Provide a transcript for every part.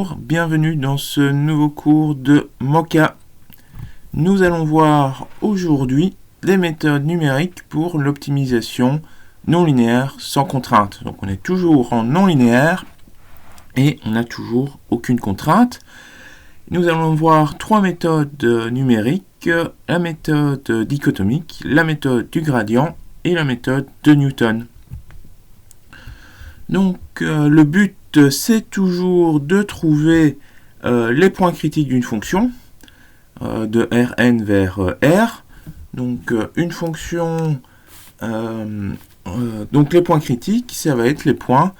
Bonjour, bienvenue dans ce nouveau cours de Mocha. Nous allons voir aujourd'hui des méthodes numériques pour l'optimisation non linéaire sans contrainte. Donc on est toujours en non linéaire et on n'a toujours aucune contrainte. Nous allons voir trois méthodes numériques, la méthode dichotomique, la méthode du gradient et la méthode de Newton. Donc le but c'est toujours de trouver les points critiques d'une fonction de Rn vers R. Donc une fonction, donc les points critiques, ça va être les points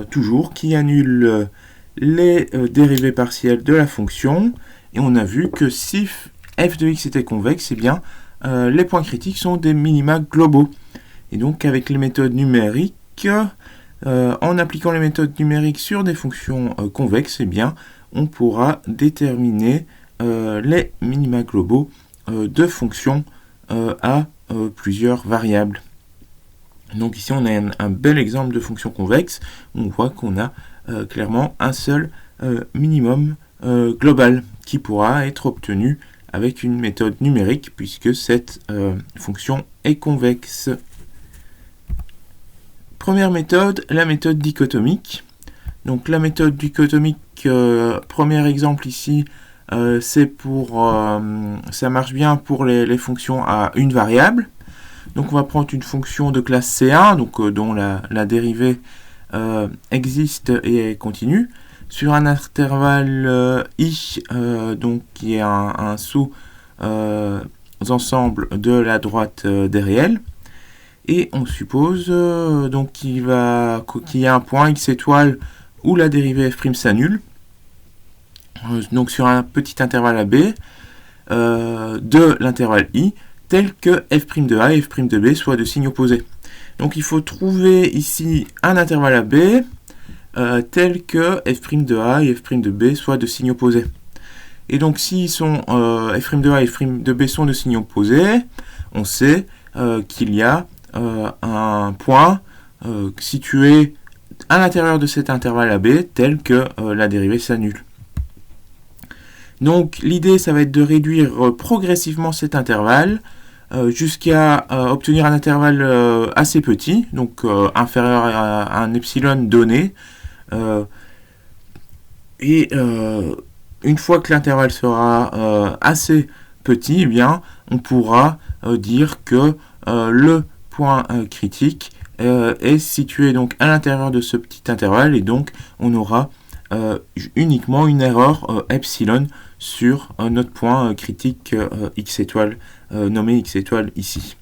toujours qui annulent les dérivées partielles de la fonction. Et on a vu que si f de x était convexe, eh bien les points critiques sont des minima globaux. Et donc avec les méthodes numériques, en appliquant les méthodes numériques sur des fonctions convexes, eh bien, on pourra déterminer les minima globaux de fonctions à plusieurs variables. Donc ici, on a un bel exemple de fonction convexe. On voit qu'on a clairement un seul minimum global qui pourra être obtenu avec une méthode numérique puisque cette fonction est convexe. Première méthode, la méthode dichotomique. Donc la méthode dichotomique, premier exemple ici, c'est pour, ça marche bien pour les fonctions à une variable. Donc on va prendre une fonction de classe C1, donc dont la dérivée existe et est continue, sur un intervalle I, donc qui est un sous-ensemble de la droite des réels. Et on suppose donc qu'il y a un point x étoile où la dérivée f' s'annule. Donc sur un petit intervalle AB de l'intervalle I, tel que f' de A et f' de B soient de signes opposés. Donc il faut trouver ici un intervalle AB tel que f' de A et f' de B soient de signes opposés. Et donc si f' de A et f' de B sont de signes opposés, on sait qu'il y a un point situé à l'intérieur de cet intervalle AB tel que la dérivée s'annule. Donc l'idée ça va être de réduire progressivement cet intervalle jusqu'à obtenir un intervalle assez petit, donc inférieur à un epsilon donné. Une fois que l'intervalle sera assez petit, eh bien, on pourra dire que le point critique est situé donc à l'intérieur de ce petit intervalle et donc on aura uniquement une erreur epsilon sur notre point critique x étoile nommé x étoile ici.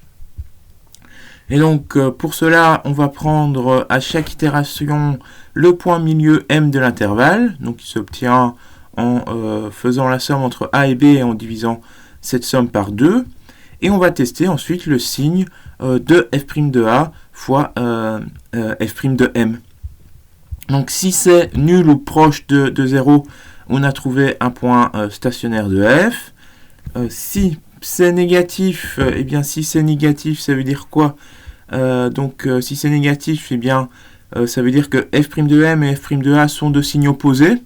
Et donc pour cela on va prendre à chaque itération le point milieu m de l'intervalle, donc qui s'obtient en faisant la somme entre a et b et en divisant cette somme par 2. Et on va tester ensuite le signe de f' de A fois f' de M. Donc si c'est nul ou proche de 0, on a trouvé un point stationnaire de f. Si c'est négatif, eh bien si c'est négatif, ça veut dire quoi? Si c'est négatif, eh bien ça veut dire que f' de M et f' de A sont de signes opposés.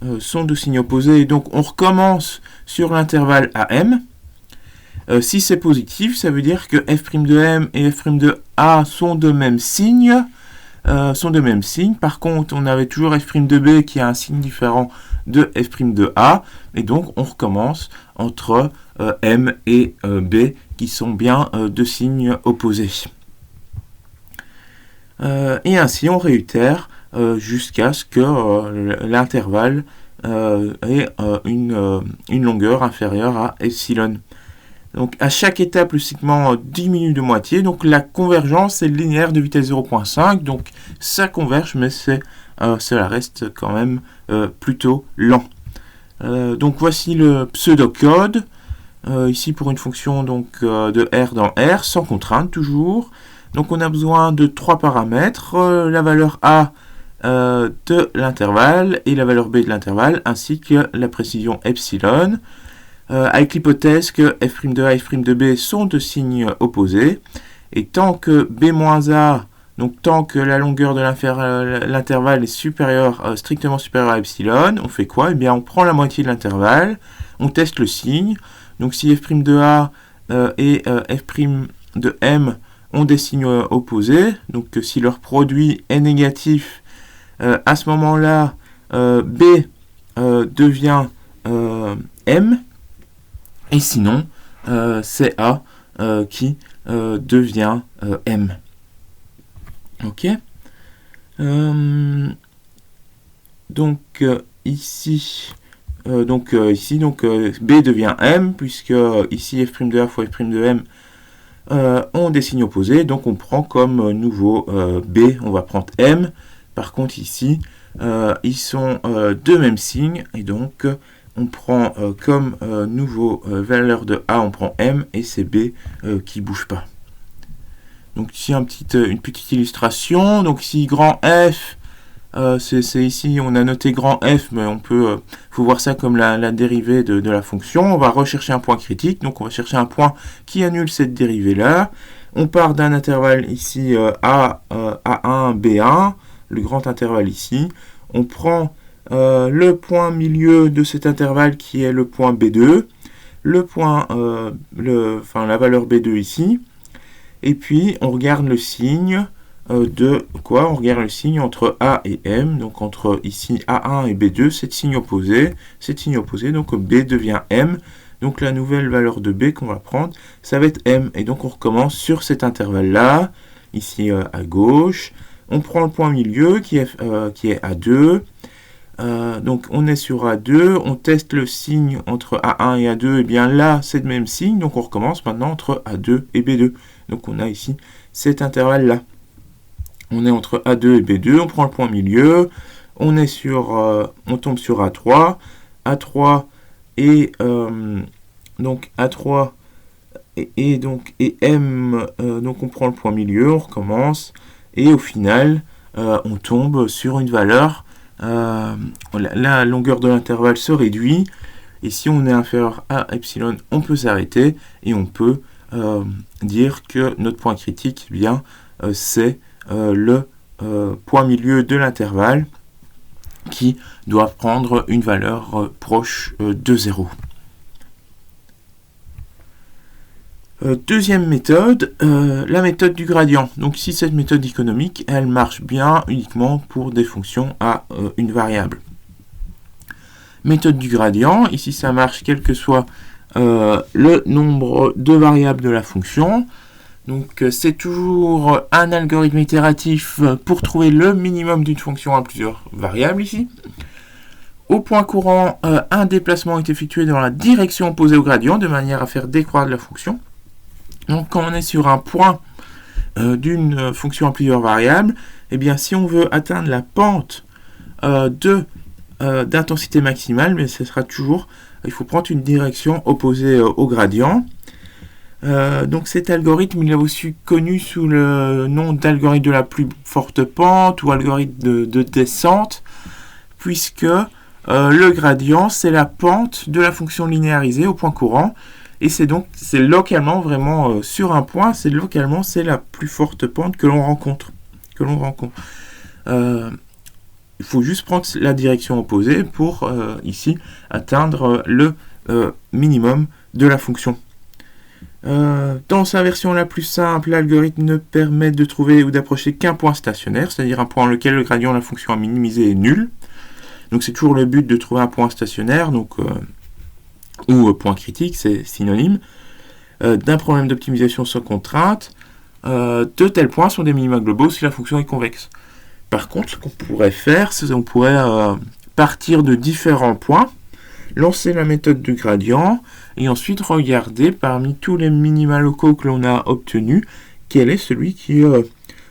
Et donc on recommence sur l'intervalle AM. Si c'est positif, ça veut dire que f' de M et f' de A sont de même signe. Par contre, on avait toujours f' de B qui a un signe différent de f' de A. Et donc, on recommence entre M et B qui sont bien de signes opposés. Et ainsi, on réitère jusqu'à ce que l'intervalle ait une longueur inférieure à epsilon. Donc à chaque étape, le segment diminue de moitié. Donc la convergence est linéaire de vitesse 0.5. Donc ça converge, mais cela reste quand même plutôt lent. Donc voici le pseudocode. Ici pour une fonction donc, de R dans R, sans contrainte toujours. Donc on a besoin de trois paramètres. La valeur A de l'intervalle et la valeur B de l'intervalle, ainsi que la précision epsilon. Avec l'hypothèse que f' de A et f' de B sont de signes opposés, et tant que B-A Donc tant que la longueur de l'intervalle est strictement supérieure à epsilon, on fait quoi? Eh bien on prend la moitié de l'intervalle, on teste le signe. Donc si f' de a et f' de m ont des signes opposés, donc si leur produit est négatif, à ce moment-là, b devient m, et sinon c'est a qui devient m. Ok. Donc ici, b devient m, puisque ici f' de a fois f' de m ont des signes opposés, donc on prend comme nouveau b, on va prendre m. Par contre ici, ils sont de même signe, et donc on prend comme nouveau valeur de a, on prend m, et c'est b qui ne bouge pas. Donc ici une petite illustration. Donc ici grand F, c'est ici on a noté grand F, mais on peut faut voir ça comme la dérivée de la fonction. On va rechercher un point critique, donc on va chercher un point qui annule cette dérivée là. On part d'un intervalle ici A1, B1, le grand intervalle ici. On prend le point milieu de cet intervalle qui est le point B2, la valeur B2 ici. Et puis, on regarde le signe on regarde le signe entre A et M, donc entre ici A1 et B2, c'est signe opposé, donc B devient M, donc la nouvelle valeur de B qu'on va prendre, ça va être M, et donc on recommence sur cet intervalle-là, ici à gauche, on prend le point milieu qui est A2, donc on est sur A2, on teste le signe entre A1 et A2, et bien là c'est le même signe, donc on recommence maintenant entre A2 et B2. Donc on a ici cet intervalle-là. On est entre A2 et B2, on prend le point milieu, on tombe sur A3, et donc A3 et M, donc on prend le point milieu, on recommence, et au final on tombe sur une valeur, la longueur de l'intervalle se réduit, et si on est inférieur à epsilon, on peut s'arrêter, et on peut dire que notre point critique, c'est le point milieu de l'intervalle qui doit prendre une valeur proche de 0. Deuxième méthode, la méthode du gradient. Donc ici, cette méthode économique, elle marche bien uniquement pour des fonctions à une variable. Méthode du gradient, ici ça marche quel que soit le nombre de variables de la fonction. Donc c'est toujours un algorithme itératif pour trouver le minimum d'une fonction à plusieurs variables ici. Au point courant, un déplacement est effectué dans la direction opposée au gradient de manière à faire décroître la fonction. Donc quand on est sur un point d'une fonction à plusieurs variables, eh bien si on veut atteindre la pente d'intensité maximale, mais ce sera toujours, il faut prendre une direction opposée au gradient. Donc cet algorithme, il est aussi connu sous le nom d'algorithme de la plus forte pente ou algorithme de descente, puisque le gradient, c'est la pente de la fonction linéarisée au point courant, et c'est localement vraiment sur un point, c'est la plus forte pente que l'on rencontre. Il faut juste prendre la direction opposée pour ici atteindre le minimum de la fonction. Dans sa version la plus simple, l'algorithme ne permet de trouver ou d'approcher qu'un point stationnaire, c'est-à-dire un point dans lequel le gradient de la fonction à minimiser est nul. Donc c'est toujours le but de trouver un point stationnaire, ou point critique, c'est synonyme, d'un problème d'optimisation sans contrainte. De tels points sont des minima globaux si la fonction est convexe. Par contre, ce qu'on pourrait faire, c'est qu'on pourrait partir de différents points, lancer la méthode du gradient, et ensuite regarder parmi tous les minima locaux que l'on a obtenus, quel est celui qui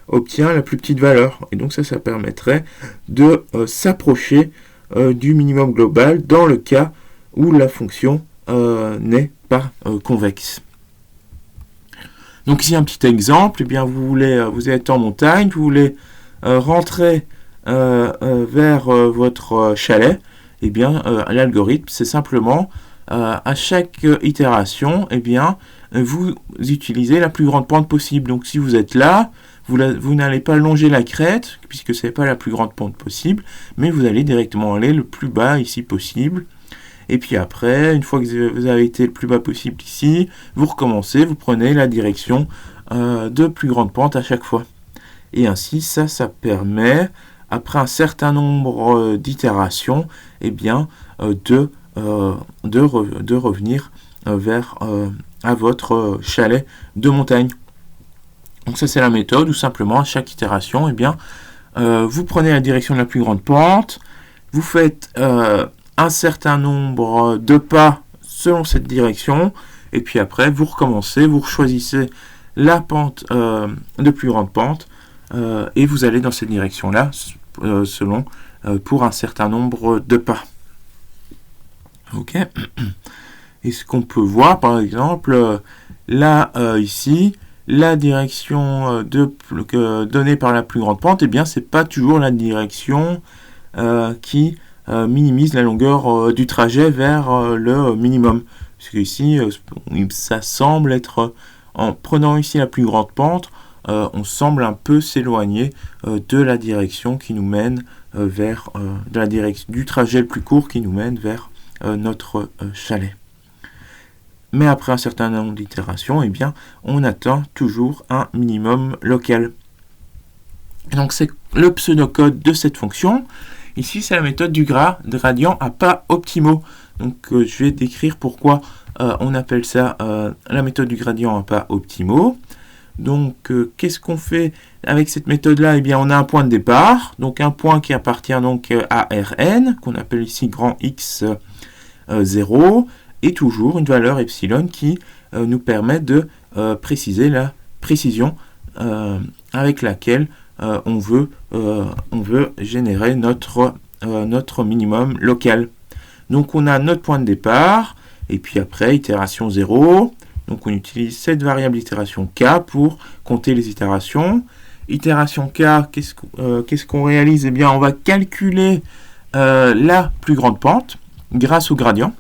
obtient la plus petite valeur. Et donc ça permettrait de s'approcher du minimum global dans le cas où la fonction n'est pas convexe. Donc ici un petit exemple, eh bien vous êtes en montagne, vous voulez rentrer vers votre chalet, eh bien l'algorithme c'est simplement à chaque itération, eh bien vous utilisez la plus grande pente possible. Donc si vous êtes là, vous n'allez pas longer la crête, puisque ce n'est pas la plus grande pente possible, mais vous allez directement aller le plus bas ici possible. Et puis après, une fois que vous avez été le plus bas possible ici, vous recommencez, vous prenez la direction de plus grande pente à chaque fois. Et ainsi, ça permet, après un certain nombre d'itérations, eh bien, de revenir vers à votre chalet de montagne. Donc ça, c'est la méthode où simplement à chaque itération, eh bien, vous prenez la direction de la plus grande pente, vous faites un certain nombre de pas selon cette direction, et puis après, vous recommencez, vous choisissez la pente de plus grande pente, et vous allez dans cette direction-là, selon pour un certain nombre de pas. Ok. Et ce qu'on peut voir, par exemple, là, ici, la direction donnée par la plus grande pente, eh bien, c'est pas toujours la direction qui minimise la longueur du trajet vers le minimum. Parce que ici, ça semble être, en prenant ici la plus grande pente, on semble un peu s'éloigner de la direction qui nous mène vers de la direction du trajet le plus court qui nous mène vers notre chalet. Mais après un certain nombre d'itérations, eh bien, on atteint toujours un minimum local. Et donc c'est le pseudocode de cette fonction. Ici, c'est la méthode du gradient à pas optimaux. Donc je vais décrire pourquoi on appelle ça la méthode du gradient à pas optimaux. Donc qu'est-ce qu'on fait avec cette méthode-là? Eh bien, on a un point de départ, donc un point qui appartient donc à Rn, qu'on appelle ici grand X 0, et toujours une valeur epsilon qui nous permet de préciser la précision avec laquelle on veut générer notre minimum local. Donc on a notre point de départ, et puis après itération 0, donc on utilise cette variable itération k pour compter les itérations. Itération k, qu'est-ce qu'on réalise? Eh bien, on va calculer la plus grande pente grâce au gradient.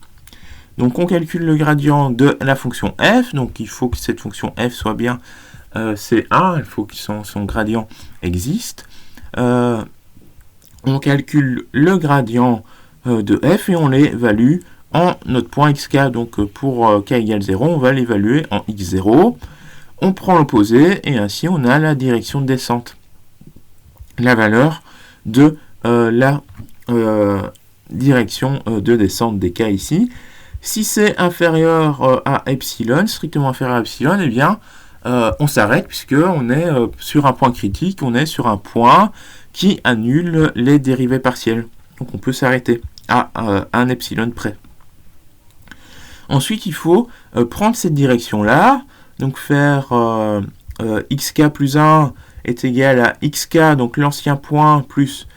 Donc on calcule le gradient de la fonction f, donc il faut que cette fonction f soit bien C1, il faut que son gradient existe. On calcule le gradient de f et on l'évalue en notre point xk, donc pour k égale 0, on va l'évaluer en x0. On prend l'opposé et ainsi on a la direction de descente, la valeur de la direction de descente des k ici. Si c'est inférieur à epsilon, strictement inférieur à epsilon, eh bien on s'arrête puisqu'on est sur un point critique, on est sur un point qui annule les dérivées partielles. Donc on peut s'arrêter à un epsilon près. Ensuite, il faut prendre cette direction-là, donc faire xk plus 1 est égal à xk, donc l'ancien point, plus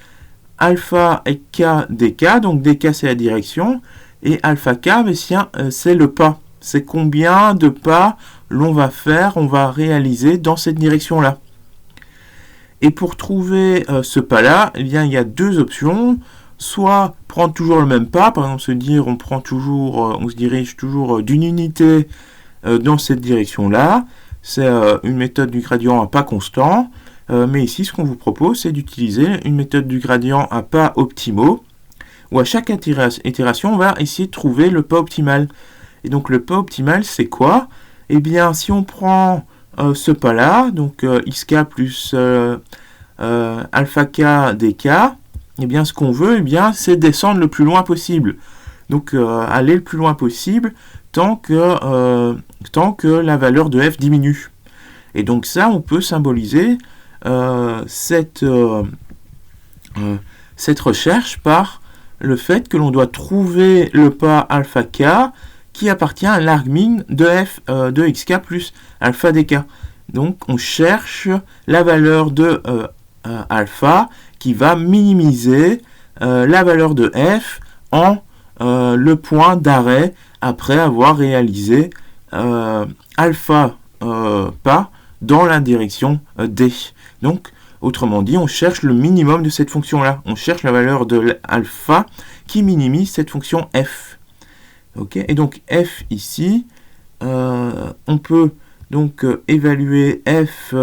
alpha et k dk, donc dk c'est la direction, et alpha k, c'est le pas. C'est combien de pas on va réaliser dans cette direction-là. Et pour trouver ce pas-là, eh bien, il y a deux options. Soit prendre toujours le même pas, par exemple se dire on se dirige toujours d'une unité dans cette direction-là. C'est une méthode du gradient à pas constant. Mais ici, ce qu'on vous propose, c'est d'utiliser une méthode du gradient à pas optimaux, où à chaque itération, on va essayer de trouver le pas optimal. Et donc le pas optimal, c'est quoi? Eh bien, si on prend ce pas-là, donc xk plus alpha k dk, eh bien, ce qu'on veut, eh bien, c'est descendre le plus loin possible. Donc, aller le plus loin possible tant que la valeur de f diminue. Et donc ça, on peut symboliser cette recherche par le fait que l'on doit trouver le pas alpha k qui appartient à l'argmin de f de xk plus alpha dk. Donc, on cherche la valeur de alpha qui va minimiser la valeur de f en le point d'arrêt après avoir réalisé alpha pas dans la direction d. Donc, autrement dit, on cherche le minimum de cette fonction-là. On cherche la valeur de alpha qui minimise cette fonction f. Okay. Et donc, f ici, on peut donc évaluer f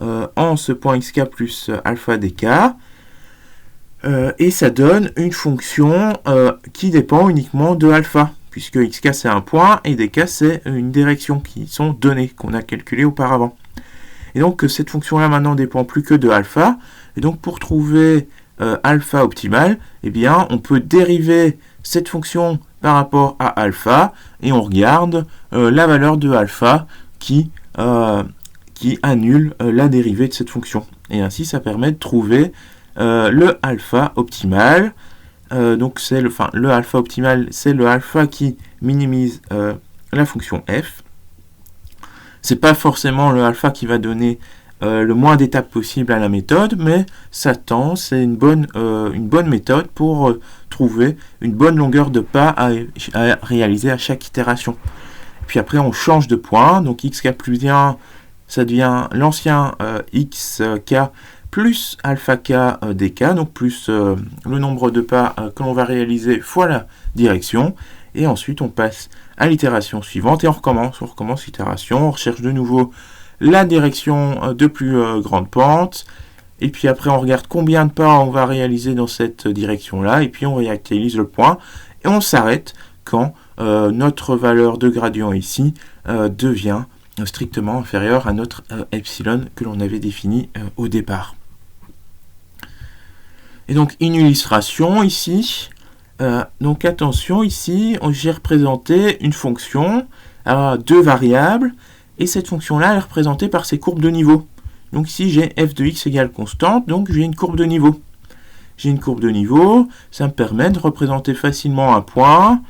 en ce point xk plus alpha dk, et ça donne une fonction qui dépend uniquement de alpha, puisque xk c'est un point et dk c'est une direction qui sont données, qu'on a calculées auparavant. Et donc cette fonction-là maintenant ne dépend plus que de alpha, et donc pour trouver alpha optimal, eh bien on peut dériver cette fonction par rapport à alpha, et on regarde la valeur de alpha qui annule la dérivée de cette fonction. Et ainsi ça permet de trouver le alpha optimal. Donc c'est le alpha optimal, c'est le alpha qui minimise la fonction f. C'est pas forcément le alpha qui va donner le moins d'étapes possible à la méthode, mais ça tend, c'est une bonne méthode pour trouver une bonne longueur de pas à réaliser à chaque itération. Puis après on change de point, donc xk plus 1, ça devient l'ancien xk plus alpha k dk, donc plus le nombre de pas que l'on va réaliser fois la direction, et ensuite on passe à l'itération suivante et on recommence l'itération, on recherche de nouveau la direction de plus grande pente, et puis après on regarde combien de pas on va réaliser dans cette direction-là, et puis on réactualise le point, et on s'arrête quand notre valeur de gradient ici devient strictement inférieure à notre epsilon que l'on avait défini au départ. Et donc une illustration ici, donc attention ici, j'ai représenté une fonction à deux variables, et cette fonction-là est représentée par ces courbes de niveau. Donc ici j'ai f de x égale constante, donc j'ai une courbe de niveau. J'ai une courbe de niveau, ça me permet de représenter facilement un point.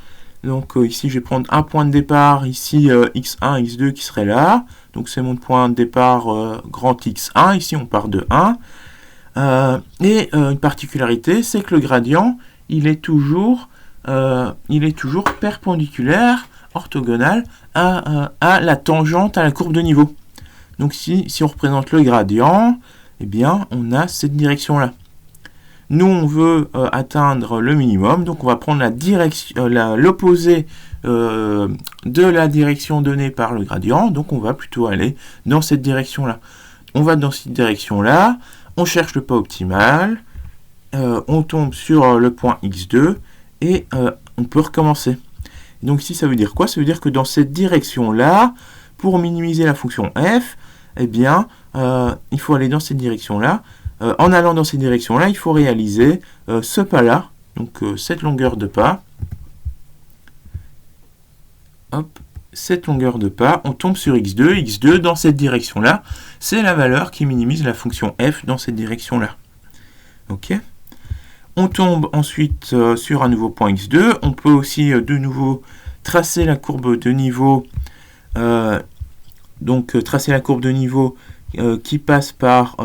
Donc ici je vais prendre un point de départ, ici x1, x2 qui serait là. Donc c'est mon point de départ grand x1, ici on part de 1. Et une particularité, c'est que le gradient, il est toujours perpendiculaire, orthogonal à la tangente à la courbe de niveau. Donc si on représente le gradient, eh bien on a cette direction-là. Nous, on veut atteindre le minimum, donc on va prendre l'opposé de la direction donnée par le gradient, donc on va plutôt aller dans cette direction-là. On va dans cette direction-là, on cherche le pas optimal, on tombe sur le point x2, et on peut recommencer. Donc ici, ça veut dire quoi? Ça veut dire que dans cette direction-là, pour minimiser la fonction f, eh bien, il faut aller dans cette direction-là. En allant dans cette direction-là, il faut réaliser ce pas-là, donc cette longueur de pas. Hop, cette longueur de pas, on tombe sur x2. x2, dans cette direction-là, c'est la valeur qui minimise la fonction f dans cette direction-là. Ok. On tombe ensuite sur un nouveau point x2. On peut aussi de nouveau tracer la courbe de niveau. Tracer la courbe de niveau qui passe par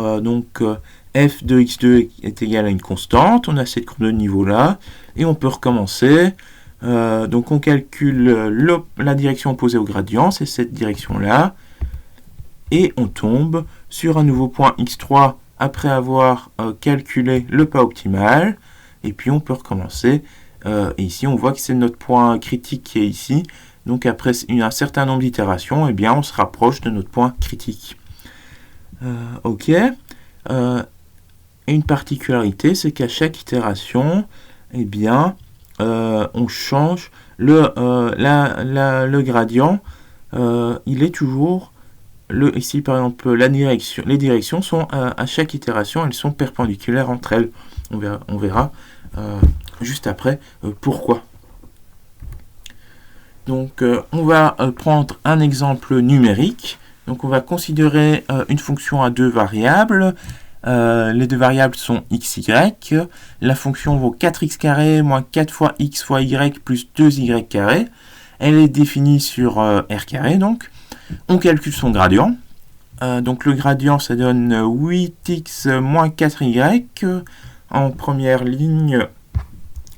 f de x2 est égal à une constante. On a cette courbe de niveau là et on peut recommencer. Donc on calcule la direction opposée au gradient, c'est cette direction là, et on tombe sur un nouveau point x3 après avoir calculé le pas optimal, et puis on peut recommencer. Et ici on voit que c'est notre point critique qui est ici, donc après un certain nombre d'itérations, eh bien on se rapproche de notre point critique. Ok. Une particularité, c'est qu'à chaque itération, eh bien on change le gradient. Il est toujours ici par exemple les directions sont à chaque itération, elles sont perpendiculaires entre elles. On verra juste après pourquoi. Donc on va prendre un exemple numérique. Donc on va considérer une fonction à deux variables. Les deux variables sont x, y. La fonction vaut 4x carré moins 4 fois x fois y plus 2y carré. Elle est définie sur r carré. Donc on calcule son gradient. Donc le gradient, ça donne 8x moins 4y en première ligne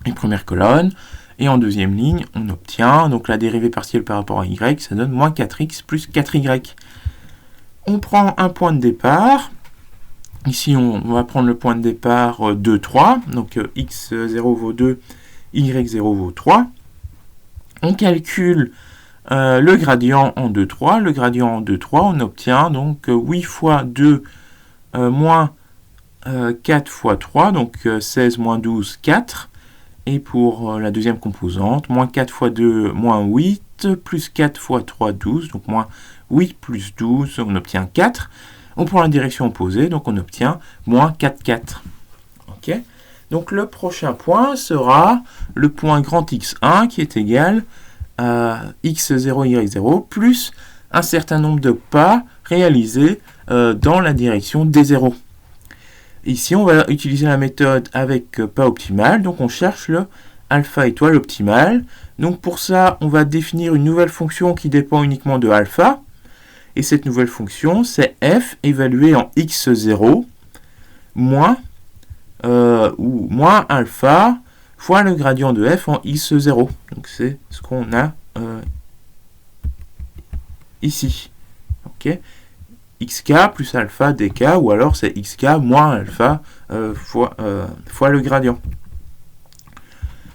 et première colonne. Et en deuxième ligne, on obtient donc la dérivée partielle par rapport à y, ça donne moins 4x plus 4y. On prend un point de départ. Ici, on va prendre le point de départ 2, 3. Donc x0 vaut 2, y0 vaut 3. On calcule le gradient en 2, 3. Le gradient en 2, 3, on obtient donc 8 fois 2 moins 4 fois 3, donc 16 moins 12, 4. Et pour la deuxième composante, moins 4 fois 2, moins 8, plus 4 fois 3, 12, donc moins 8 plus 12, on obtient 4. On prend la direction opposée, donc on obtient moins 4, 4. Okay. Donc le prochain point sera le point grand X1 qui est égal à X0, Y0, plus un certain nombre de pas réalisés dans la direction D0. Ici, on va utiliser la méthode avec pas optimal, donc on cherche le alpha étoile optimal. Donc pour ça, on va définir une nouvelle fonction qui dépend uniquement de alpha. Et cette nouvelle fonction, c'est f évalué en x0 moins alpha fois le gradient de f en x0. Donc c'est ce qu'on a ici. Okay. Xk plus alpha dk, ou alors c'est xk moins alpha fois le gradient.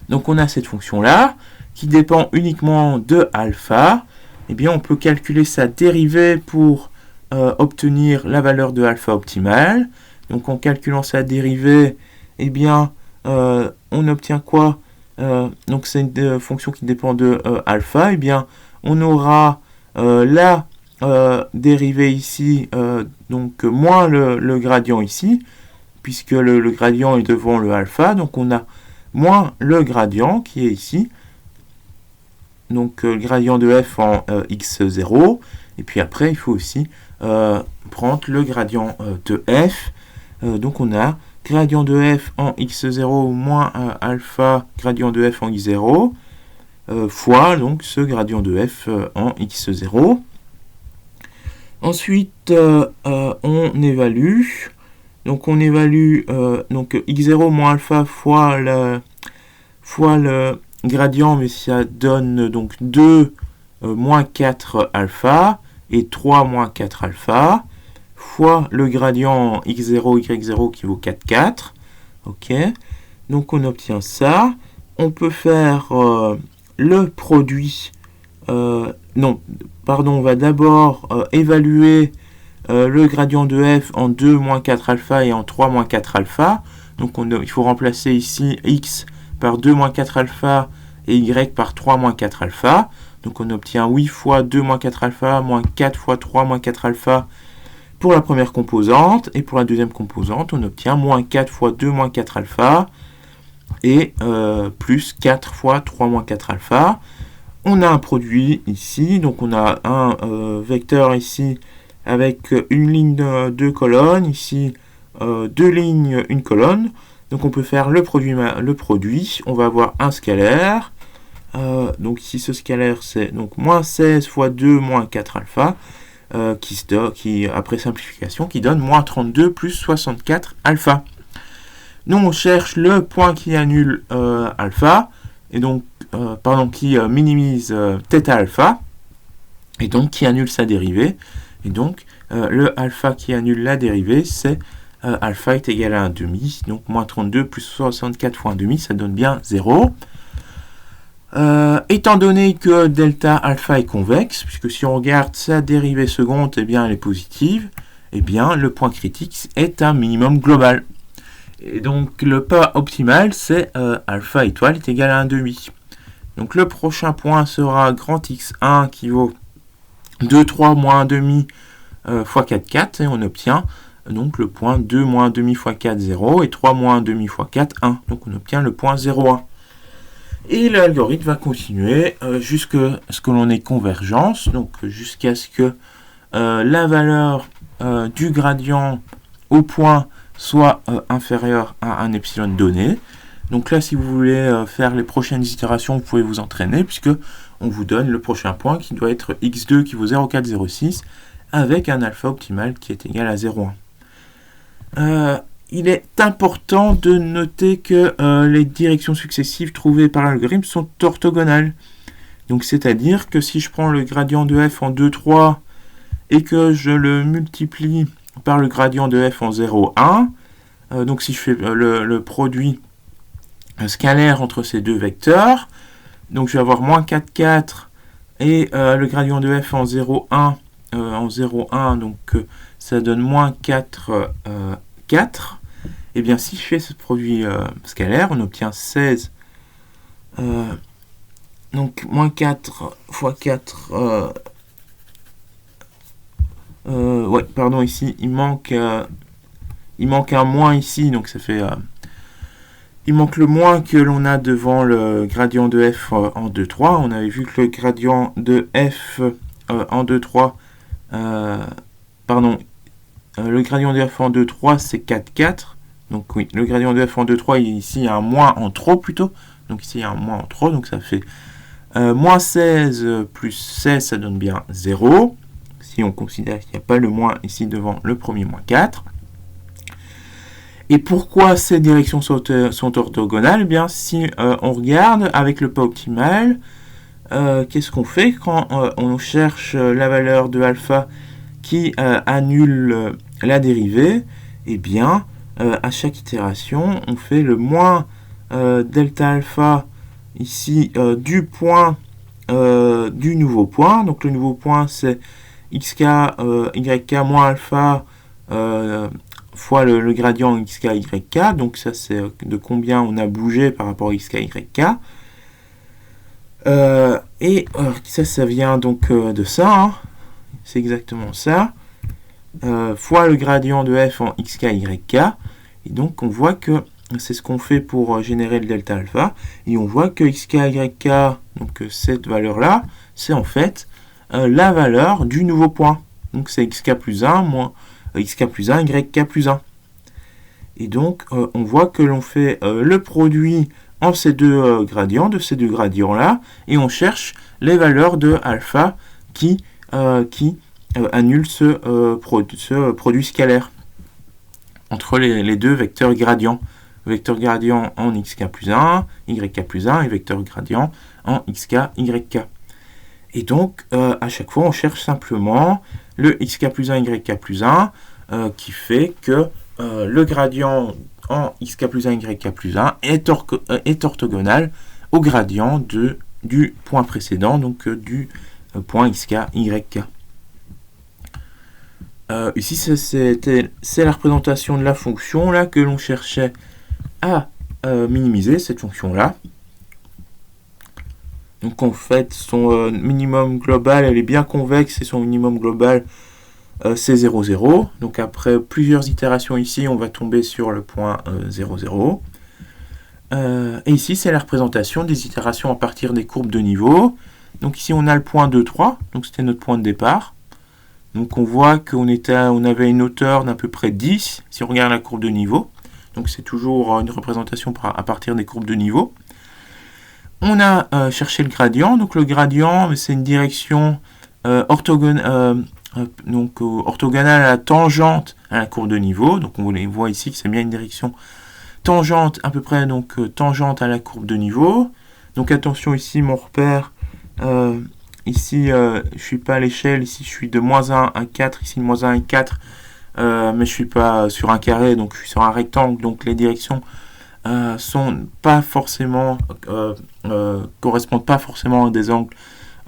Donc on a cette fonction-là, qui dépend uniquement de alpha. Eh bien, on peut calculer sa dérivée pour obtenir la valeur de alpha optimale. Donc en calculant sa dérivée, eh bien, on obtient quoi? Donc c'est une fonction qui dépend de alpha. Eh bien, on aura la dérivée ici, donc moins le gradient ici, puisque le gradient est devant le alpha, donc on a moins le gradient qui est ici, donc le gradient de f en x0, et puis après il faut aussi prendre le gradient de f, donc on a gradient de f en x0 moins alpha gradient de f en x0, fois donc ce gradient de f en x0. Ensuite, on évalue. Donc, on évalue donc x0 moins alpha fois le gradient, mais ça donne donc 2 moins 4 alpha et 3 moins 4 alpha, fois le gradient x0, y0 qui vaut 4, 4. Ok. Donc, on obtient ça. On peut faire le produit. On va d'abord évaluer le gradient de f en 2 moins 4 alpha et en 3 moins 4 alpha. Donc il faut remplacer ici x par 2 moins 4 alpha et y par 3 moins 4 alpha. Donc on obtient 8 fois 2 moins 4 alpha moins 4 fois 3 moins 4 alpha pour la première composante. Et pour la deuxième composante, on obtient moins 4 fois 2 moins 4 alpha et plus 4 fois 3 moins 4 alpha. On a un produit ici, donc on a un vecteur ici avec une ligne de 2 colonnes, ici 2 lignes, une colonne. Donc on peut faire le produit. On va avoir un scalaire. Donc ici ce scalaire c'est donc moins 16 fois 2 moins 4 alpha, qui après simplification qui donne moins 32 plus 64 alpha. Nous on cherche le point qui annule alpha, et donc qui minimise θ alpha, et donc qui annule sa dérivée. Et donc le alpha qui annule la dérivée, c'est alpha est égal à 1,5, donc moins 32 plus 64 fois 1,5, ça donne bien 0. Étant donné que delta alpha est convexe, puisque si on regarde sa dérivée seconde, eh bien elle est positive, eh bien le point critique est un minimum global. Et donc le pas optimal, c'est alpha étoile est égal à 1,5. Donc le prochain point sera grand X1 qui vaut 2, 3 moins 1,5 fois 4, 4, et on obtient donc le point 2 moins 1,5 fois 4, 0, et 3 moins 1,5 fois 4, 1. Donc on obtient le point 0, 1. Et l'algorithme va continuer jusqu'à ce que l'on ait convergence, donc jusqu'à ce que la valeur du gradient au point soit inférieure à un epsilon donné. Donc là, si vous voulez faire les prochaines itérations, vous pouvez vous entraîner, puisque on vous donne le prochain point qui doit être x2 qui vaut 0,406 avec un alpha optimal qui est égal à 0,1. Il est important de noter que les directions successives trouvées par l'algorithme sont orthogonales. Donc c'est-à-dire que si je prends le gradient de f en 2, 3 et que je le multiplie par le gradient de f en 0,1, donc si je fais le produit scalaire entre ces deux vecteurs, donc je vais avoir moins 4, 4 et le gradient de f en 0,1, donc ça donne moins 4, 4. Et bien si je fais ce produit scalaire, on obtient 16, donc moins 4 fois 4, ouais, pardon, ici, il manque un moins ici, donc ça fait... il manque le moins que l'on a devant le gradient de f en 2,3. On avait vu que le gradient de f en 2,3, pardon, le gradient de f en 2,3, c'est 4,4. Donc oui, le gradient de f en 2,3, ici, il y a un moins en trop plutôt. Donc ici, il y a un moins en trop, donc ça fait moins 16 plus 16, ça donne bien 0. Si on considère qu'il n'y a pas le moins ici devant le premier moins 4. Et pourquoi ces directions sont orthogonales? Eh bien, si on regarde avec le pas optimal, qu'est-ce qu'on fait quand on cherche la valeur de alpha qui annule la dérivée? Eh bien, à chaque itération, on fait le moins delta alpha ici du point du nouveau point. Donc le nouveau point, c'est xk, yk moins alpha fois le gradient xk, yk. Donc ça, c'est de combien on a bougé par rapport à xk, yk. Et ça vient donc de ça. Hein. C'est exactement ça. Fois le gradient de f en xk, yk. Et donc, on voit que c'est ce qu'on fait pour générer le delta alpha. Et on voit que xk, yk, donc cette valeur-là, c'est en fait la valeur du nouveau point. Donc, c'est xk plus 1 moins xk plus 1, yk plus 1. Et donc, on voit que l'on fait le produit en ces deux gradients, de ces deux gradients-là, et on cherche les valeurs de alpha qui annulent ce produit scalaire entre les deux vecteurs gradients. Vecteur gradient en xk plus 1, yk plus 1, et vecteur gradient en xk, yk. Et donc, à chaque fois, on cherche simplement le xk plus 1, yk plus 1, qui fait que le gradient en xk plus 1, yk plus 1 est orthogonal au gradient du point précédent, donc du point xk, yk. Ici, c'est la représentation de la fonction là que l'on cherchait à minimiser, cette fonction-là. Donc en fait, son minimum global, elle est bien convexe, et son minimum global, c'est 0, 0. Donc après plusieurs itérations ici, on va tomber sur le point 0, 0. Et ici, c'est la représentation des itérations à partir des courbes de niveau. Donc ici, on a le point 2, 3, donc c'était notre point de départ. Donc on voit qu'on avait une hauteur d'à peu près 10, si on regarde la courbe de niveau. Donc c'est toujours une représentation à partir des courbes de niveau. On a cherché le gradient. Donc le gradient, c'est une direction orthogonale à la tangente à la courbe de niveau. Donc on voit ici que c'est bien une direction tangente, à peu près donc tangente à la courbe de niveau. Donc attention ici, mon repère, ici je ne suis pas à l'échelle, ici je suis de moins 1 à 4, ici de moins 1 à 4, mais je ne suis pas sur un carré, donc je suis sur un rectangle, donc les directions sont pas forcément, correspondent pas forcément à des angles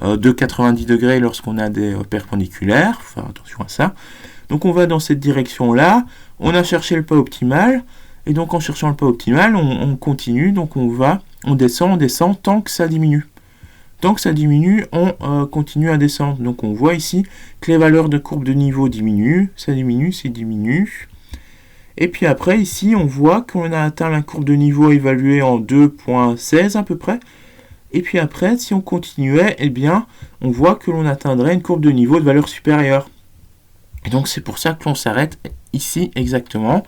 de 90 degrés lorsqu'on a des perpendiculaires, faut faire attention à ça. Donc on va dans cette direction-là, on a cherché le pas optimal, et donc en cherchant le pas optimal, on continue, donc on descend tant que ça diminue. Tant que ça diminue, on continue à descendre. Donc on voit ici que les valeurs de courbe de niveau diminuent, ça diminue, ça diminue. Et puis après, ici, on voit qu'on a atteint la courbe de niveau évaluée en 2,16 à peu près. Et puis après, si on continuait, eh bien, on voit que l'on atteindrait une courbe de niveau de valeur supérieure. Et donc c'est pour ça que l'on s'arrête ici exactement,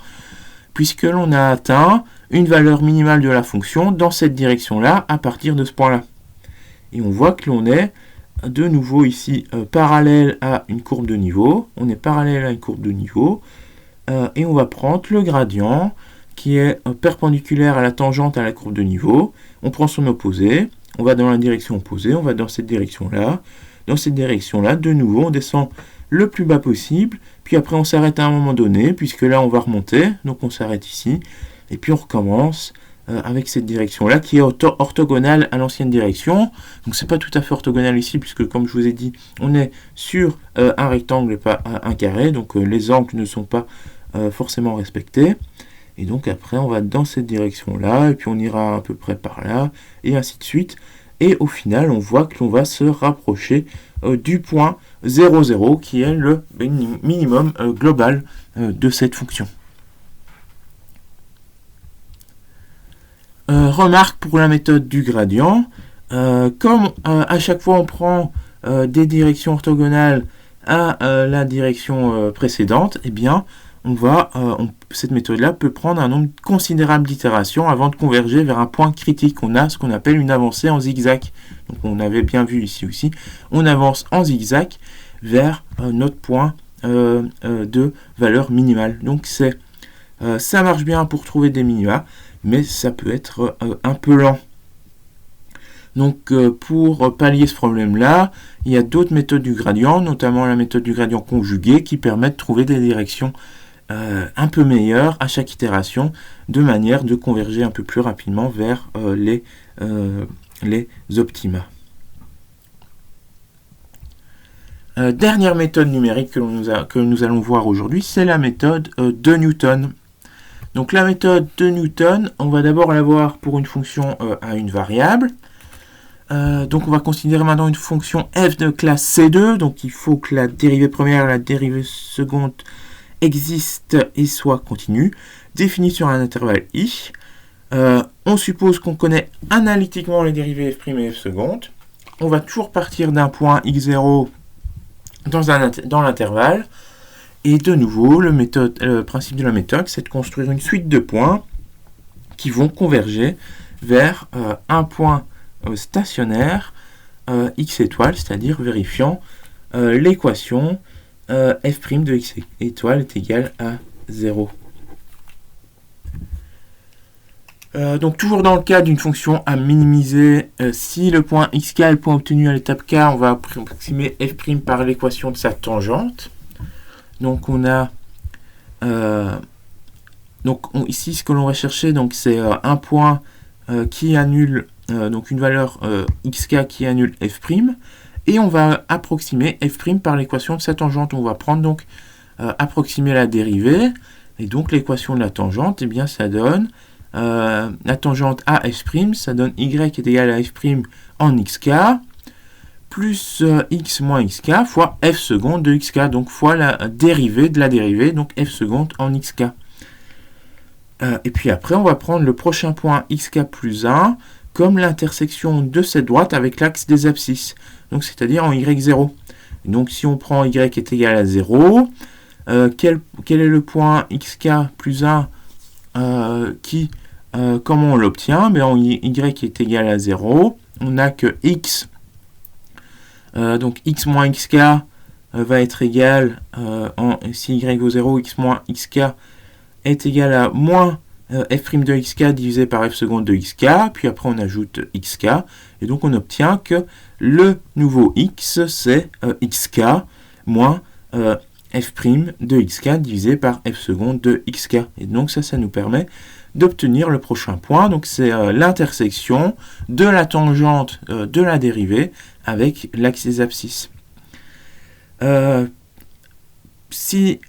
puisque l'on a atteint une valeur minimale de la fonction dans cette direction-là, à partir de ce point-là. Et on voit que l'on est de nouveau ici parallèle à une courbe de niveau. On est parallèle à une courbe de niveau. Et on va prendre le gradient qui est perpendiculaire à la tangente à la courbe de niveau. On prend son opposé. On va dans la direction opposée. On va dans cette direction-là. Dans cette direction-là, de nouveau, on descend le plus bas possible. Puis après, on s'arrête à un moment donné, puisque là, on va remonter. Donc on s'arrête ici. Et puis on recommence avec cette direction-là, qui est orthogonale à l'ancienne direction. Donc c'est pas tout à fait orthogonal ici, puisque comme je vous ai dit, on est sur un rectangle et pas un carré, donc les angles ne sont pas forcément respectés. Et donc après, on va dans cette direction-là, et puis on ira à peu près par là, et ainsi de suite. Et au final, on voit que l'on va se rapprocher du point 0, 0, qui est le minimum global de cette fonction. Remarque pour la méthode du gradient, comme à chaque fois on prend des directions orthogonales à la direction précédente, eh bien cette méthode-là peut prendre un nombre considérable d'itérations avant de converger vers un point critique. On a ce qu'on appelle une avancée en zigzag. Donc on avait bien vu ici aussi, on avance en zigzag vers notre point de valeur minimale. Donc ça marche bien pour trouver des minima, mais ça peut être un peu lent. Donc pour pallier ce problème-là, il y a d'autres méthodes du gradient, notamment la méthode du gradient conjugué, qui permet de trouver des directions un peu meilleures à chaque itération, de manière de converger un peu plus rapidement vers les optima. Dernière méthode numérique que nous allons voir aujourd'hui, c'est la méthode de Newton. Donc la méthode de Newton, on va d'abord la voir pour une fonction à une variable. Donc on va considérer maintenant une fonction f de classe C2, donc il faut que la dérivée première et la dérivée seconde existent et soient continues, définie sur un intervalle i. On suppose qu'on connaît analytiquement les dérivées f' et f seconde. On va toujours partir d'un point x0 dans l'intervalle. Et de nouveau, le principe de la méthode, c'est de construire une suite de points qui vont converger vers un point stationnaire x étoile, c'est-à-dire vérifiant l'équation f' de x étoile est égale à 0. Donc toujours dans le cas d'une fonction à minimiser, si le point xk est le point obtenu à l'étape k, on va approximer f' par l'équation de sa tangente. Donc on a ici ce que l'on va chercher, donc c'est un point qui annule donc une valeur xk qui annule f', et on va approximer f' par l'équation de sa tangente. On va prendre donc approximer la dérivée, et donc l'équation de la tangente, eh bien ça donne la tangente à f', ça donne y est égal à f' en xk, plus x moins xk fois f seconde de xk, donc fois la dérivée de la dérivée, donc f seconde en xk. Et puis après, on va prendre le prochain point xk plus 1 comme l'intersection de cette droite avec l'axe des abscisses, donc c'est-à-dire en y0. Donc si on prend y est égal à 0, quel est le point xk plus 1 comment on l'obtient? Mais en y est égal à 0, on n'a que x. Donc x moins xk va être égal, si y vaut 0, x moins xk est égal à moins f' de xk divisé par f seconde de xk, puis après on ajoute xk, et donc on obtient que le nouveau x, c'est xk moins f' de xk divisé par f seconde de xk. Et donc ça nous permet d'obtenir le prochain point, donc c'est l'intersection de la tangente de la dérivée avec l'axe des abscisses. Si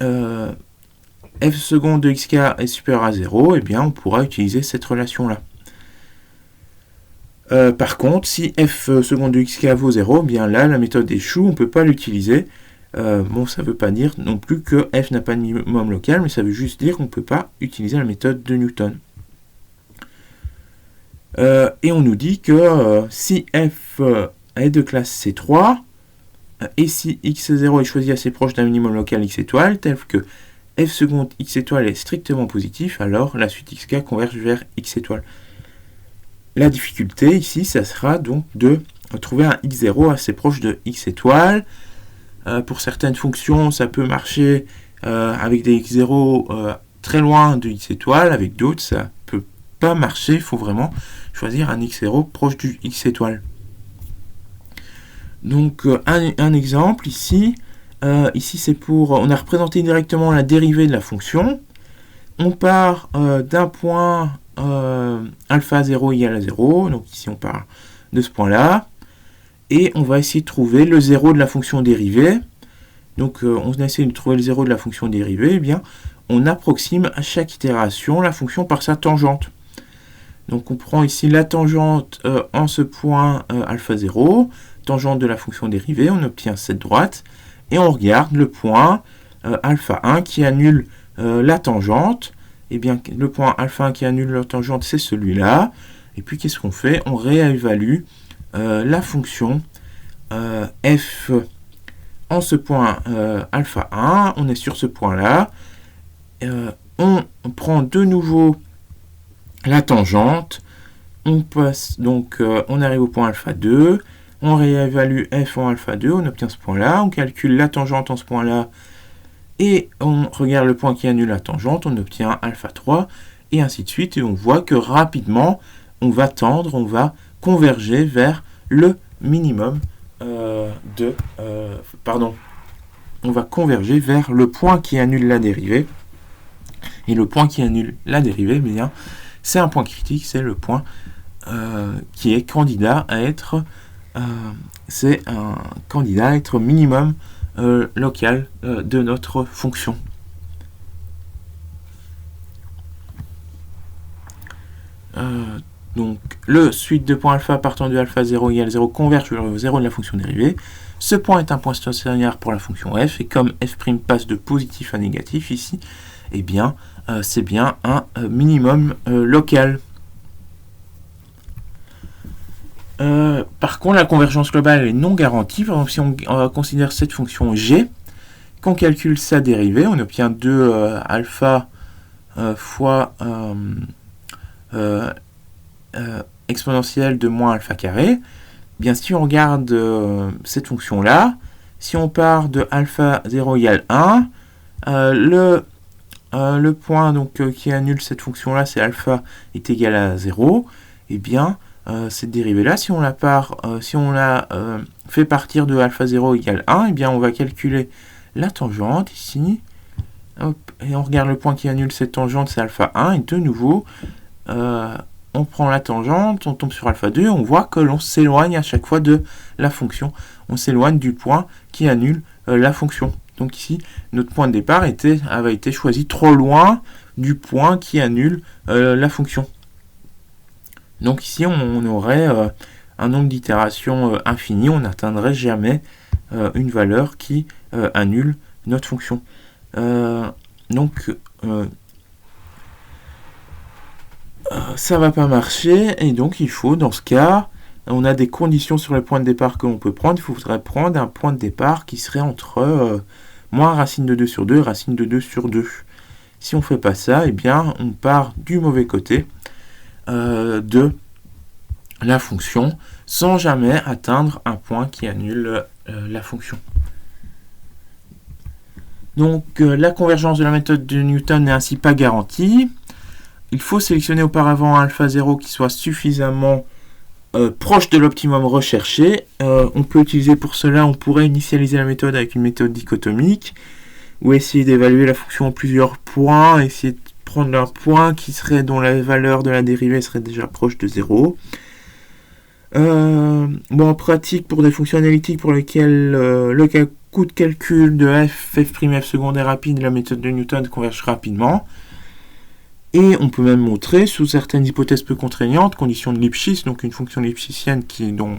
f seconde de xk est supérieur à 0, eh bien on pourra utiliser cette relation-là. Par contre, si f seconde de xk vaut 0, eh bien là, la méthode échoue, on ne peut pas l'utiliser. Bon, ça ne veut pas dire non plus que f n'a pas de minimum local, mais ça veut juste dire qu'on ne peut pas utiliser la méthode de Newton. Et on nous dit que si f est de classe C3, et si x0 est choisi assez proche d'un minimum local x étoile, tel que f seconde x étoile est strictement positif, alors la suite xk converge vers x étoile. La difficulté ici, ça sera donc de trouver un x0 assez proche de x étoile. Pour certaines fonctions, ça peut marcher avec des x0 très loin de x étoile, avec d'autres, ça ne peut pas marcher, il faut vraiment choisir un x0 proche du x étoile. Donc un exemple ici, c'est pour, on a représenté directement la dérivée de la fonction. On part d'un point alpha 0 égale à 0. Donc ici on part de ce point-là. Et on va essayer de trouver le 0 de la fonction dérivée. Donc on essaie de trouver le 0 de la fonction dérivée. Eh bien, on approxime à chaque itération la fonction par sa tangente. Donc on prend ici la tangente en ce point alpha 0, tangente de la fonction dérivée, on obtient cette droite, et on regarde le point alpha 1 qui annule la tangente. Et bien le point alpha 1 qui annule la tangente, c'est celui-là. Et puis qu'est-ce qu'on fait? On réévalue la fonction f en ce point alpha 1, on est sur ce point-là. On prend de nouveau la tangente, on passe donc, on arrive au point alpha 2, on réévalue f en alpha 2, on obtient ce point-là, on calcule la tangente en ce point-là, et on regarde le point qui annule la tangente, on obtient alpha 3, et ainsi de suite, et on voit que rapidement, on va tendre, on va converger vers le minimum on va converger vers le point qui annule la dérivée, et le point qui annule la dérivée, eh bien, c'est un point critique, c'est le point qui est candidat à être minimum local de notre fonction. Donc, le suite de points alpha partant de alpha 0 égale 0 converge vers le 0 de la fonction dérivée. Ce point est un point stationnaire pour la fonction f, et comme f' passe de positif à négatif ici, eh bien, c'est bien un minimum local. Par contre, la convergence globale est non garantie. Par exemple, si on considère cette fonction g, qu'on calcule sa dérivée, on obtient 2 alpha fois exponentielle de moins alpha carré. Bien, si on regarde cette fonction-là, si on part de alpha 0 égale 1, le point donc, qui annule cette fonction-là, c'est alpha est égal à 0, et bien, cette dérivée-là, si on la fait partir de alpha 0 égale 1, et bien, on va calculer la tangente ici, hop, et on regarde le point qui annule cette tangente, c'est alpha 1, et de nouveau, on prend la tangente, on tombe sur alpha 2, on voit que l'on s'éloigne à chaque fois de la fonction. On s'éloigne du point qui annule la fonction. Donc ici, notre point de départ avait été choisi trop loin du point qui annule la fonction. Donc ici, on aurait un nombre d'itérations infini, on n'atteindrait jamais une valeur qui annule notre fonction. Ça va pas marcher, et donc il faut, dans ce cas, on a des conditions sur les points de départ que l'on peut prendre. Il faudrait prendre un point de départ qui serait entre moins racine de 2 sur 2 et racine de 2 sur 2. Si on ne fait pas ça, eh bien, on part du mauvais côté de la fonction sans jamais atteindre un point qui annule la fonction. Donc, la convergence de la méthode de Newton n'est ainsi pas garantie. Il faut sélectionner auparavant un alpha 0 qui soit suffisamment proche de l'optimum recherché. On peut utiliser pour cela, on pourrait initialiser la méthode avec une méthode dichotomique, ou essayer d'évaluer la fonction en plusieurs points, essayer de prendre un point dont la valeur de la dérivée serait déjà proche de 0. En pratique, pour des fonctions analytiques pour lesquelles le coût de calcul de f secondaire rapide, la méthode de Newton converge rapidement. Et on peut même montrer, sous certaines hypothèses peu contraignantes, conditions de Lipschitz, donc une fonction lipschitzienne dont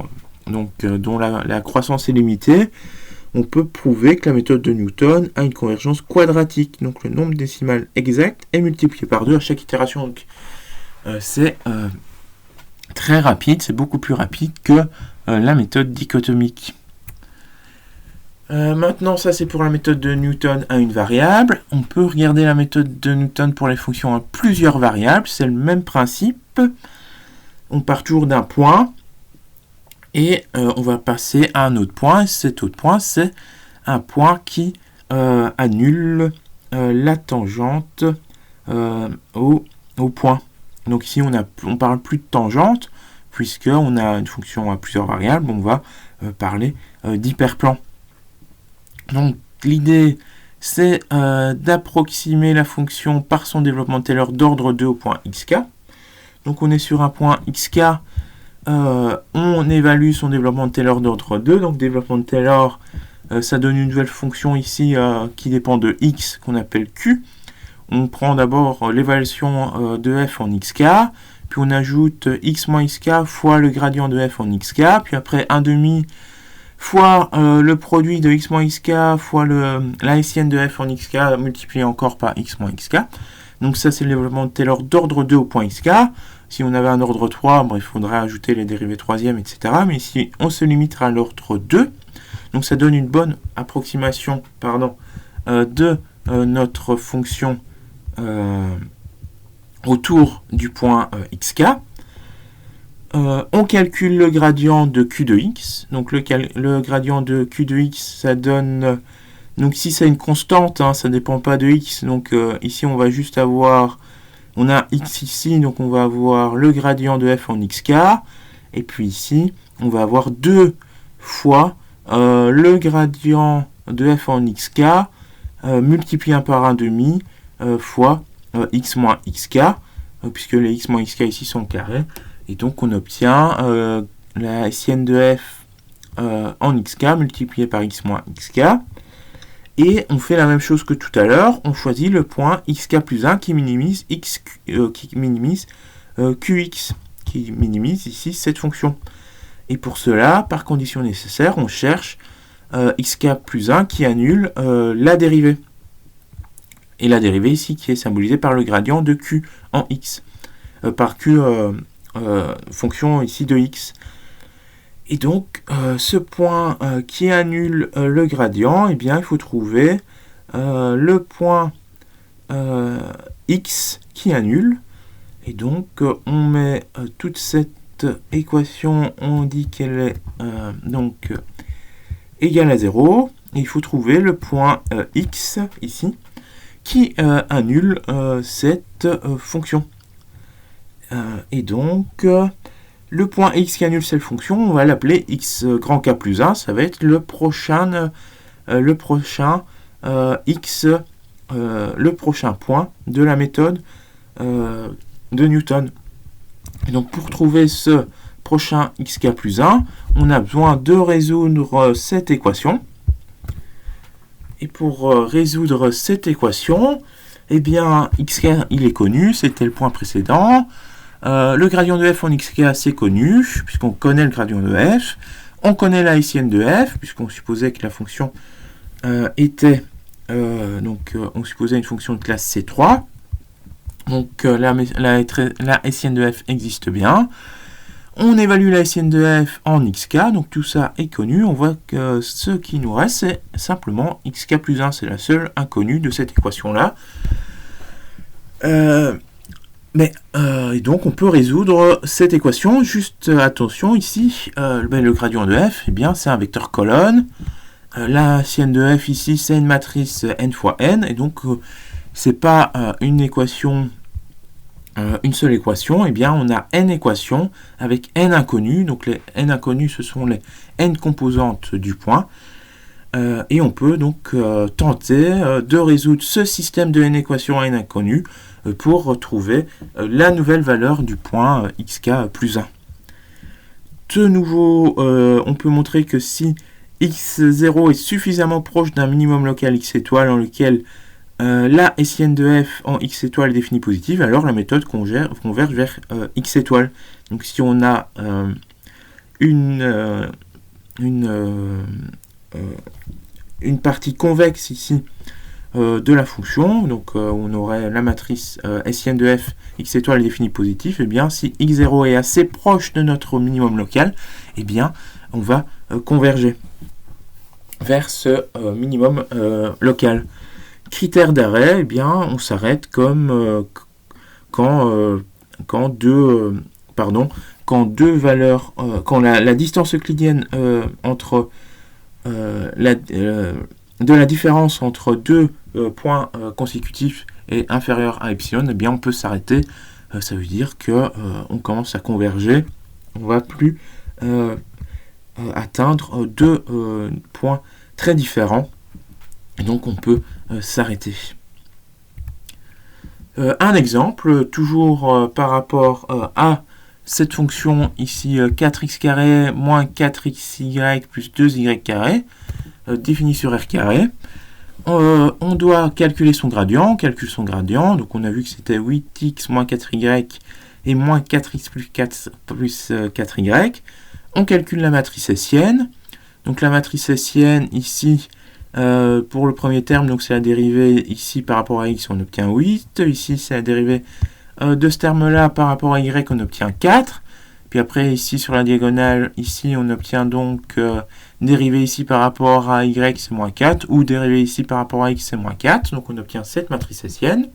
la croissance est limitée, on peut prouver que la méthode de Newton a une convergence quadratique. Donc le nombre décimal exact est multiplié par 2 à chaque itération. Donc c'est très rapide, c'est beaucoup plus rapide que la méthode dichotomique. Maintenant, ça c'est pour la méthode de Newton à une variable. On peut regarder la méthode de Newton pour les fonctions à plusieurs variables. C'est le même principe. On part toujours d'un point et on va passer à un autre point. Cet autre point, c'est un point qui annule la tangente au point. Donc ici, on parle plus de tangente puisqu'on a une fonction à plusieurs variables. On va parler d'hyperplan. Donc l'idée, c'est d'approximer la fonction par son développement de Taylor d'ordre 2 au point xk. Donc on est sur un point xk, on évalue son développement de Taylor d'ordre 2, donc développement de Taylor, ça donne une nouvelle fonction ici qui dépend de x qu'on appelle q. On prend d'abord l'évaluation de f en xk, puis on ajoute x moins xk fois le gradient de f en xk, puis après 1 demi fois le produit de x moins xk fois la hessienne de f en xk multiplié encore par x moins xk. Donc ça c'est le développement de Taylor d'ordre 2 au point xk. Si on avait un ordre 3, il faudrait ajouter les dérivés troisième, etc. Mais ici on se limitera à l'ordre 2. Donc ça donne une bonne approximation de notre fonction autour du point xk. On calcule le gradient de q de x. Donc le gradient de q de x, ça donne... donc si c'est une constante, ça ne dépend pas de x. Donc ici, on va juste avoir... on a x ici, donc on va avoir le gradient de f en xk. Et puis ici, on va avoir 2 fois le gradient de f en xk multiplié par 1 demi fois x moins xk, puisque les x moins xk ici sont carrés. Et donc on obtient la hessienne de f en xk multiplié par x moins xk. Et on fait la même chose que tout à l'heure, on choisit le point xk plus 1 qui minimise, qx, qui minimise ici cette fonction. Et pour cela, par condition nécessaire, on cherche xk plus 1 qui annule la dérivée. Et la dérivée ici qui est symbolisée par le gradient de q en x, par q fonction ici de x. Et donc, ce point qui annule le gradient, eh bien, il faut trouver le point x qui annule. Et donc, on met toute cette équation, on dit qu'elle est donc égale à 0. Et il faut trouver le point x, ici, qui annule cette fonction. Et donc... le point x qui annule cette fonction, on va l'appeler x grand K plus 1, ça va être le prochain point de la méthode de Newton. Et donc pour trouver ce prochain xk plus 1, on a besoin de résoudre cette équation. Et pour résoudre cette équation, eh bien xk il est connu, c'était le point précédent. Le gradient de f en xk, c'est connu, puisqu'on connaît le gradient de f. On connaît la hessienne de f, puisqu'on supposait que la fonction était... on supposait une fonction de classe C3. Donc, la hessienne de f existe bien. On évalue la hessienne de f en xk, donc tout ça est connu. On voit que ce qui nous reste, c'est simplement xk plus 1. C'est la seule inconnue de cette équation-là. Et donc on peut résoudre cette équation. Juste attention ici, le gradient de f, eh bien c'est un vecteur colonne. La hessienne de f ici c'est une matrice n fois n, et donc c'est pas une équation, une seule équation. Eh bien on a n équations avec n inconnus. Donc les n inconnus ce sont les n composantes du point. Et on peut donc tenter de résoudre ce système de n équations à n inconnus pour retrouver la nouvelle valeur du point xk plus 1. De nouveau, on peut montrer que si x0 est suffisamment proche d'un minimum local x étoile dans lequel la hessienne de f en x étoile est définie positive, alors la méthode converge vers x étoile. Donc si on a une partie convexe ici de la fonction, donc on aurait la matrice hessienne de f x étoile est définie positive, et bien si x0 est assez proche de notre minimum local, et bien on va converger vers ce minimum local. Critère d'arrêt, eh bien on s'arrête comme quand deux valeurs, quand la distance euclidienne entre de la différence entre deux points consécutifs est inférieure à epsilon, eh bien on peut s'arrêter. Ça veut dire que on commence à converger. On ne va plus atteindre deux points très différents. Et donc on peut s'arrêter. Un exemple, toujours par rapport à cette fonction ici 4x carré moins 4xy plus 2y carré, définie sur r carré. On doit calculer son gradient, on calcule son gradient, donc on a vu que c'était 8x moins 4y et moins 4x plus 4y. On calcule la matrice hessienne. Donc la matrice hessienne ici, pour le premier terme, donc c'est la dérivée ici par rapport à x, on obtient 8. Ici c'est la dérivée de ce terme-là par rapport à y, on obtient 4. Puis après ici sur la diagonale, ici on obtient donc dérivée ici par rapport à y c'est moins 4, ou dérivée ici par rapport à x c'est moins 4. Donc on obtient cette matrice hessienne.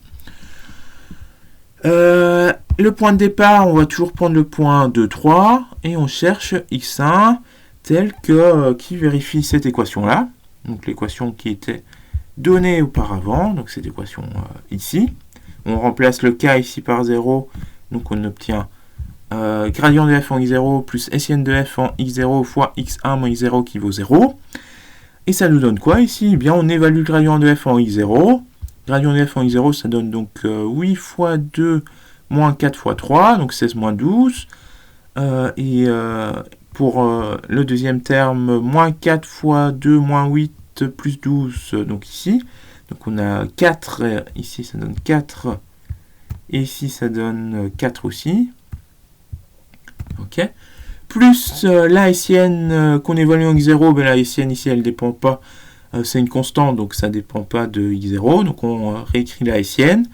Le point de départ, on va toujours prendre le point 2, 3, et on cherche x1 tel que qui vérifie cette équation-là. Donc l'équation qui était donnée auparavant, donc cette équation ici. On remplace le k ici par 0, donc on obtient gradient de f en x0 plus hessienne de f en x0 fois x1 moins x0 qui vaut 0. Et ça nous donne quoi ici? Eh bien, on évalue le gradient de f en x0. Gradient de f en x0, ça donne donc 8 fois 2 moins 4 fois 3, donc 16 moins 12. Pour le deuxième terme, moins 4 fois 2 moins 8 plus 12, donc ici. Donc on a 4, ici ça donne 4, et ici ça donne 4 aussi. Ok. Plus la hessienne qu'on évalue en x0, ben la hessienne ici elle ne dépend pas, c'est une constante, donc ça ne dépend pas de x0, donc on réécrit la hessienne,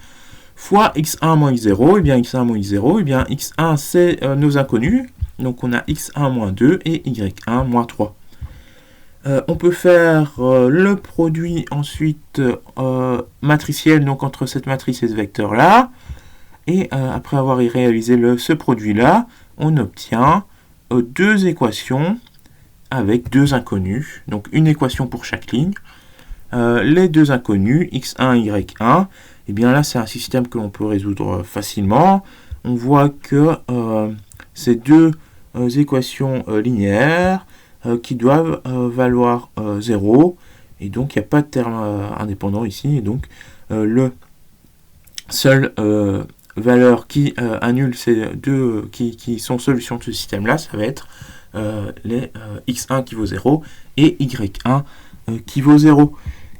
fois x1 moins x0, et bien x1 moins x0, et bien x1 c'est nos inconnus, donc on a x1 moins 2 et y1 moins 3. On peut faire le produit ensuite matriciel, donc entre cette matrice et ce vecteur-là, et après avoir réalisé ce produit-là, on obtient deux équations avec deux inconnus, donc une équation pour chaque ligne. Les deux inconnus, x1 et y1, et bien là c'est un système que l'on peut résoudre facilement. On voit que ces deux équations linéaires qui doivent valoir 0, et donc il n'y a pas de terme indépendant ici, et donc le seul valeur qui annule ces deux qui sont solutions de ce système-là, ça va être les x1 qui vaut 0 et y1 qui vaut 0.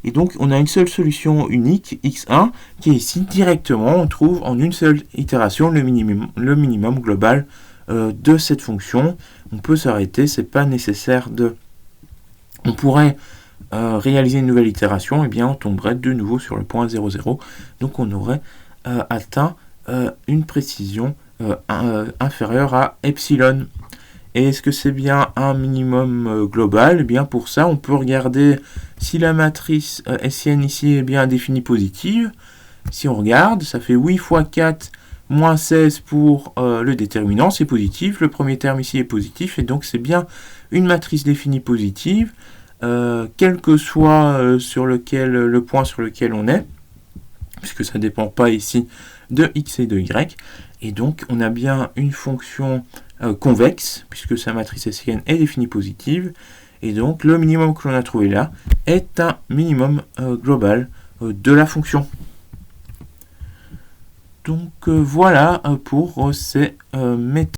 Et donc on a une seule solution unique, x1, qui est ici directement, on trouve en une seule itération le minimum global de cette fonction. On peut s'arrêter, c'est pas nécessaire de... On pourrait réaliser une nouvelle itération, et bien on tomberait de nouveau sur le point 0, 0. Donc on aurait atteint une précision inférieure à epsilon. Et est-ce que c'est bien un minimum global? Eh bien pour ça, on peut regarder si la matrice hessienne ici est bien définie positive. Si on regarde, ça fait 8 fois 4 moins 16 pour le déterminant, c'est positif. Le premier terme ici est positif, et donc c'est bien une matrice définie positive, quel que soit sur le point sur lequel on est, puisque ça ne dépend pas ici de x et de y. Et donc on a bien une fonction convexe, puisque sa matrice hessienne est définie positive, et donc le minimum que l'on a trouvé là est un minimum global de la fonction. Donc voilà pour ces méthodes.